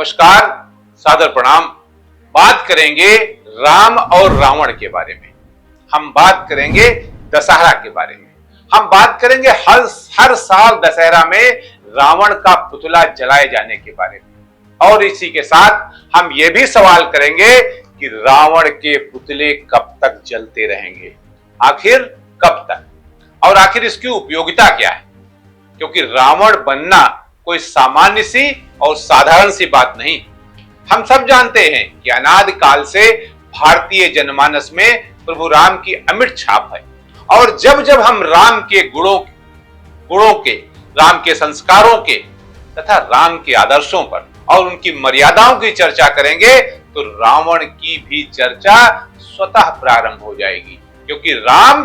नमस्कार, सादर प्रणाम। बात करेंगे राम और रावण के बारे में। हम बात करेंगे दशहरा के बारे में। हम बात करेंगे हर साल दशहरा में रावण का पुतला जलाए जाने के बारे में। और इसी के साथ हम ये भी सवाल करेंगे कि रावण के पुतले कब तक जलते रहेंगे, आखिर कब तक, और आखिर इसकी उपयोगिता क्या है। क्योंकि रावण बनना कोई सामान्य सी और साधारण सी बात नहीं। हम सब जानते हैं कि अनादि काल से भारतीय जनमानस में प्रभु राम की अमिट छाप है। और जब जब हम राम के गुणों के, राम के संस्कारों के तथा राम के आदर्शों पर और उनकी मर्यादाओं की चर्चा करेंगे तो रावण की भी चर्चा स्वतः प्रारंभ हो जाएगी। क्योंकि राम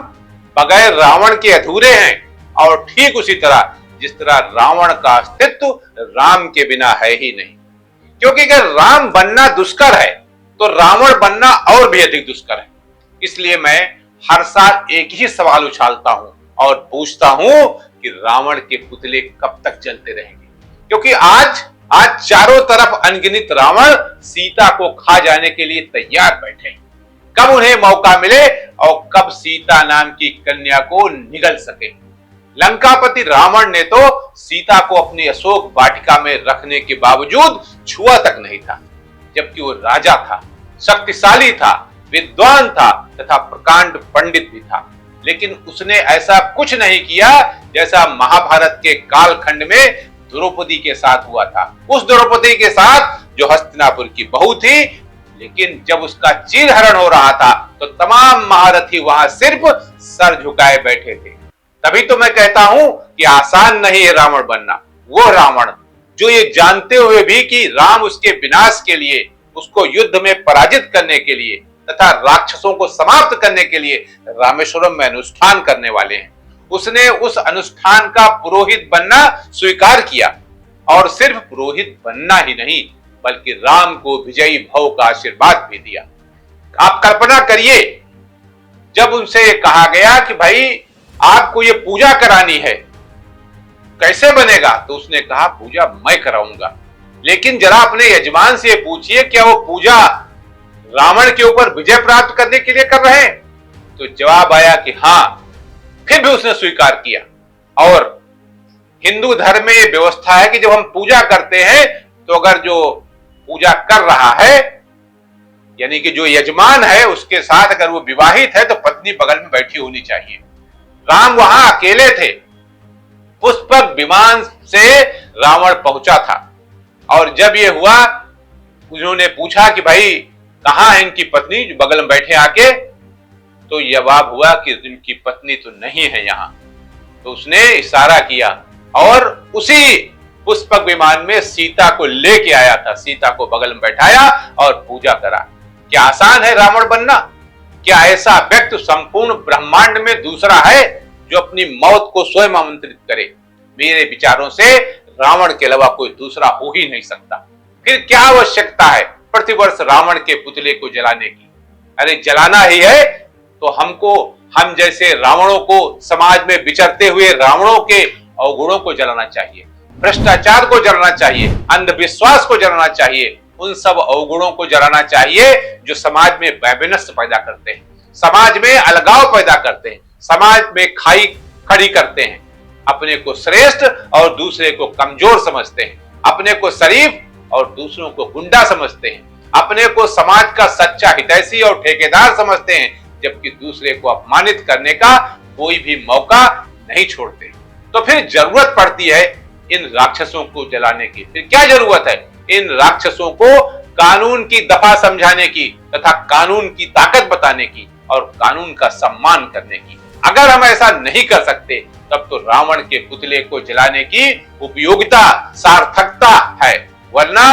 बगैर रावण के अधूरे हैं, और ठीक उसी तरह जिस तरह रावण का अस्तित्व राम के बिना है ही नहीं। क्योंकि अगर राम बनना दुष्कर है तो रावण बनना और भी अधिक दुष्कर है। इसलिए मैं हर साल एक ही सवाल उछालता हूं और पूछता हूं कि रावण के पुतले कब तक जलते रहेंगे। क्योंकि आज चारों तरफ अनगिनत रावण सीता को खा जाने के लिए तैयार बैठे हैं। कब उन्हें मौका मिले और कब सीता नाम की कन्या को निगल सके। लंकापति रावण ने तो सीता को अपनी अशोक वाटिका में रखने के बावजूद छुआ तक नहीं था, जबकि वो राजा था, शक्तिशाली था, विद्वान था तथा प्रकांड पंडित भी था। लेकिन उसने ऐसा कुछ नहीं किया जैसा महाभारत के कालखंड में द्रौपदी के साथ हुआ था। उस द्रौपदी के साथ जो हस्तिनापुर की बहू थी। लेकिन जब उसका चीरहरण हो रहा था तो तमाम महारथी वहां सिर्फ सर झुकाए बैठे थे। तभी तो मैं कहता हूं कि आसान नहीं है रावण बनना। वो रावण जो ये जानते हुए भी कि राम उसके विनाश के लिए, उसको युद्ध में पराजित करने के लिए तथा राक्षसों को समाप्त करने के लिए रामेश्वरम में अनुष्ठान करने वाले हैं, उसने उस अनुष्ठान का पुरोहित बनना स्वीकार किया। और सिर्फ पुरोहित बनना ही नहीं बल्कि राम को विजयी भव का आशीर्वाद भी दिया। आप कल्पना करिए, जब उनसे कहा गया कि भाई आपको ये पूजा करानी है, कैसे बनेगा, तो उसने कहा पूजा मैं कराऊंगा। लेकिन जरा अपने यजमान से पूछिए, क्या वो पूजा रावण के ऊपर विजय प्राप्त करने के लिए कर रहे हैं? तो जवाब आया कि हां। फिर भी उसने स्वीकार किया। और हिंदू धर्म में यह व्यवस्था है कि जब हम पूजा करते हैं तो अगर जो पूजा कर रहा है यानी कि जो यजमान है उसके साथ अगर वो विवाहित है तो पत्नी बगल में बैठी होनी चाहिए। राम वहां अकेले थे। पुष्पक विमान से रावण पहुंचा था। और जब ये हुआ, उन्होंने पूछा कि भाई कहां है इनकी पत्नी जो बगल में बैठे आके, तो जवाब हुआ कि इनकी पत्नी तो नहीं है यहां। तो उसने इशारा किया और उसी पुष्पक विमान में सीता को लेके आया था। सीता को बगल में बैठाया और पूजा करा। क्या आसान है रावण बनना? क्या ऐसा व्यक्ति संपूर्ण ब्रह्मांड में दूसरा है जो अपनी मौत को स्वयं आमंत्रित करे? मेरे विचारों से रावण के अलावा कोई दूसरा हो ही नहीं सकता। फिर क्या आवश्यकता है प्रतिवर्ष रावण के पुतले को जलाने की? अरे जलाना ही है तो हम जैसे रावणों को, समाज में विचरते हुए रावणों के अवगुणों को जलाना चाहिए, भ्रष्टाचार को जलाना चाहिए, अंधविश्वास को जलाना चाहिए, उन सब अवगुणों को जलाना चाहिए जो समाज में वैमनस्य पैदा करते हैं, समाज में अलगाव पैदा करते हैं, समाज में खाई खड़ी करते हैं, अपने को श्रेष्ठ और दूसरे को कमजोर समझते हैं, अपने को शरीफ और दूसरों को गुंडा समझते हैं, अपने को समाज का सच्चा हितैषी और ठेकेदार समझते हैं, जबकि दूसरे को अपमानित करने का कोई भी मौका नहीं छोड़ते। तो फिर जरूरत पड़ती है इन राक्षसों को जलाने की। फिर क्या जरूरत है? इन राक्षसों को कानून की दफा समझाने की तथा कानून की ताकत बताने की और कानून का सम्मान करने की। अगर हम ऐसा नहीं कर सकते तब तो रावण के पुतले को जलाने की उपयोगिता, सार्थकता है। वरना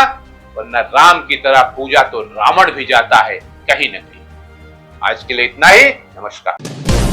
राम की तरह पूजा तो रावण भी जाता है कहीं न कहीं। आज के लिए इतना ही। नमस्कार।